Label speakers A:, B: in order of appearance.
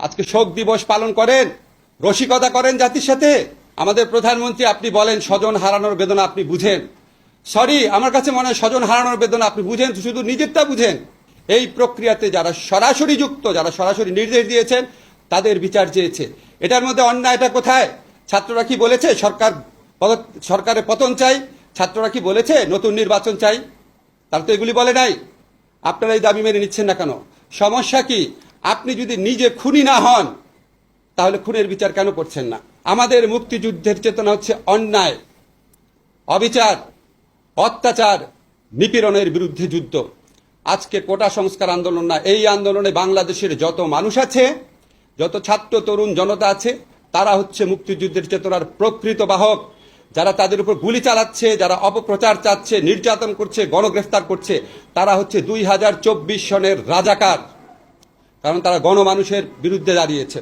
A: আজকে শোক দিবস পালন করেন, রসিকতা করেন জাতির সাথে। আমাদের প্রধানমন্ত্রী আপনি বলেন স্বজন হারানোর বেদনা আপনি বুঝেন। সরি, আমার কাছে মনে হয় স্বজন হারানোর বেদনা আপনি বুঝেন, শুধু নিজেরটা বুঝেন। এই প্রক্রিয়াতে যারা সরাসরি যুক্ত, যারা সরাসরি নির্দেশ দিয়েছেন, তাদের বিচার চেয়েছে। এটার মধ্যে অন্যায়টা কোথায়? ছাত্ররা কি বলেছে সরকারের পতন চাই? ছাত্ররা কি বলেছে নতুন নির্বাচন চাই? তারা তো এগুলি বলে নাই। আপনারা এই দাবি মেনে নিচ্ছেন না কেন? সমস্যা কি? আপনি যদি নিজে খুনি না হন তাহলে খুনের বিচার কেন করছেন না? আমাদের মুক্তিযুদ্ধের চেতনা হচ্ছে অন্যায়, অবিচার, অত্যাচার, নিপীড়নের বিরুদ্ধে যুদ্ধ। আজকে কোটা সংস্কার আন্দোলন না, এই আন্দোলনে বাংলাদেশের যত মানুষ আছে, যত ছাত্র তরুণ জনতা আছে, তারা হচ্ছে মুক্তিযুদ্ধের চেতনার প্রকৃত বাহক। যারা তাদের উপর গুলি চালাচ্ছে, যারা অপপ্রচার চাচ্ছে, নির্যাতন করছে, গণগ্রেফতার করছে, তারা হচ্ছে 2024 সনের রাজাকার। কারণ তারা গণমানুষের বিরুদ্ধে দাঁড়িয়েছে।